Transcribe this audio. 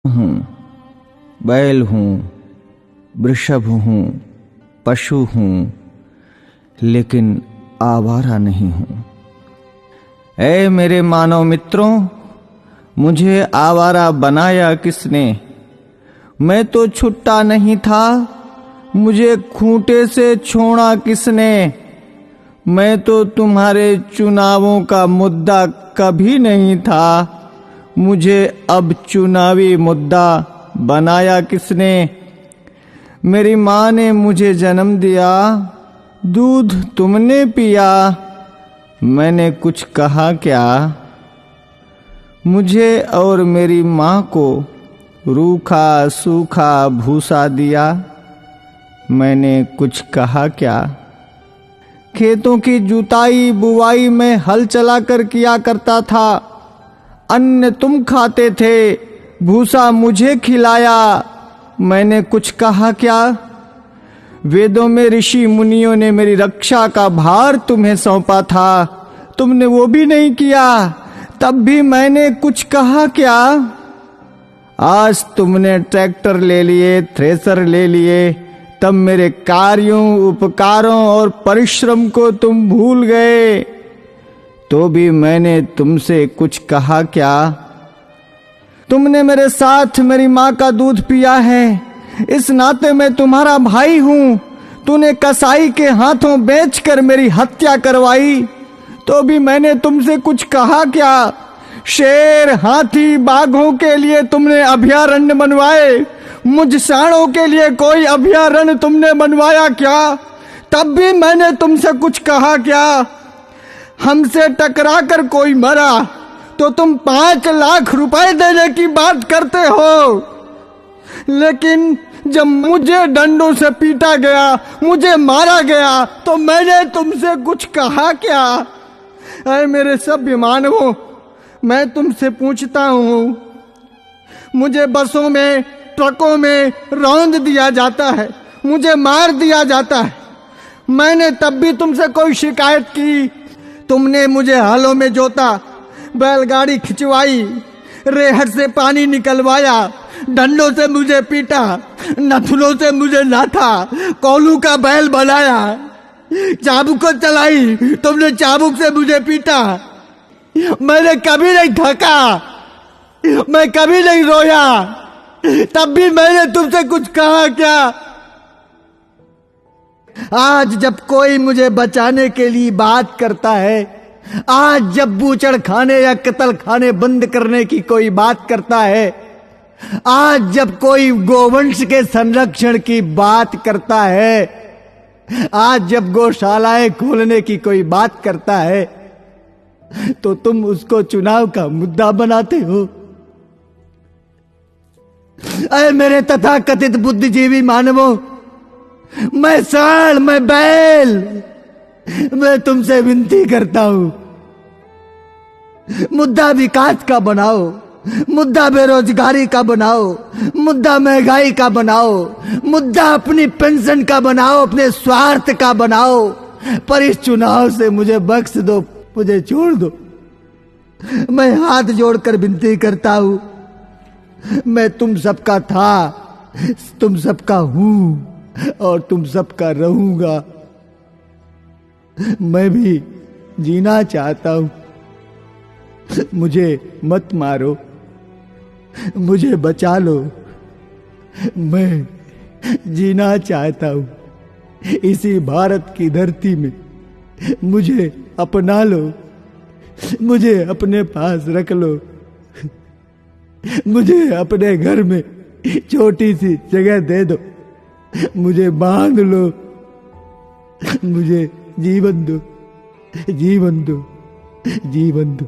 हूँ, बैल हूँ, वृषभ हूँ, पशु हूँ, लेकिन आवारा नहीं हूँ। ऐ मेरे मानव मित्रों, मुझे आवारा बनाया किसने? मैं तो छुट्टा नहीं था, मुझे खूंटे से छोड़ा किसने? मैं तो तुम्हारे चुनावों का मुद्दा कभी नहीं था, मुझे अब चुनावी मुद्दा बनाया किसने? मेरी माँ ने मुझे जन्म दिया, दूध तुमने पिया, मैंने कुछ कहा क्या? मुझे और मेरी माँ को रूखा सूखा भूसा दिया, मैंने कुछ कहा क्या? खेतों की जुताई बुवाई में हल चलाकर किया करता था, अन्न तुम खाते थे, भूसा मुझे खिलाया, मैंने कुछ कहा क्या? वेदों में ऋषि मुनियों ने मेरी रक्षा का भार तुम्हें सौंपा था, तुमने वो भी नहीं किया, तब भी मैंने कुछ कहा क्या? आज तुमने ट्रैक्टर ले लिए, थ्रेसर ले लिए, तब मेरे कार्यों, उपकारों और परिश्रम को तुम भूल गए, तो भी मैंने तुमसे कुछ कहा क्या? तुमने मेरे साथ मेरी माँ का दूध पिया है, इस नाते मैं तुम्हारा भाई हूं। तूने कसाई के हाथों बेचकर मेरी हत्या करवाई, तो भी मैंने तुमसे कुछ कहा क्या? शेर, हाथी, बाघों के लिए तुमने अभयारण्य बनवाए, मुझ सांडों के लिए कोई अभयारण्य तुमने बनवाया क्या? तब भी मैंने तुमसे कुछ कहा क्या? हमसे टकराकर कोई मरा तो तुम 5 लाख रुपए देने की बात करते हो, लेकिन जब मुझे डंडों से पीटा गया, मुझे मारा गया, तो मैंने तुमसे कुछ कहा क्या? अरे मेरे सभ्य मानवों, मैं तुमसे पूछता हूं, मुझे बसों में, ट्रकों में रौंद दिया जाता है, मुझे मार दिया जाता है, मैंने तब भी तुमसे कोई शिकायत की? तुमने मुझे हलों में जोता, बैलगाड़ी खिंचवाई, रेहड़ से पानी निकलवाया, डंडों से मुझे पीटा, नथुनों से मुझे नाथा, कोलू का बैल बनाया, चाबुक को चलाई, तुमने चाबुक से मुझे पीटा, मैंने कभी नहीं थका, मैं कभी नहीं रोया, तब भी मैंने तुमसे कुछ कहा क्या? आज जब कोई मुझे बचाने के लिए बात करता है, आज जब बूचड़ खाने या कत्ल खाने बंद करने की कोई बात करता है, आज जब कोई गोवंश के संरक्षण की बात करता है, आज जब गौशालाएं खोलने की कोई बात करता है, तो तुम उसको चुनाव का मुद्दा बनाते हो। अरे मेरे तथाकथित बुद्धिजीवी मानवों, मैं सांड, मैं बैल, मैं तुमसे विनती करता हूं, मुद्दा विकास का बनाओ, मुद्दा बेरोजगारी का बनाओ, मुद्दा महंगाई का बनाओ, मुद्दा अपनी पेंशन का बनाओ, अपने स्वार्थ का बनाओ, पर इस चुनाव से मुझे बख्श दो, मुझे छोड़ दो। मैं हाथ जोड़कर विनती करता हूं, मैं तुम सबका था, तुम सबका हूं और तुम सबका रहूंगा। मैं भी जीना चाहता हूं, मुझे मत मारो, मुझे बचा लो, मैं जीना चाहता हूं इसी भारत की धरती में, मुझे अपना लो, मुझे अपने पास रख लो, मुझे अपने घर में छोटी सी जगह दे दो, मुझे बांध लो, मुझे जीवन दो, जीवन दो, जीवन दो।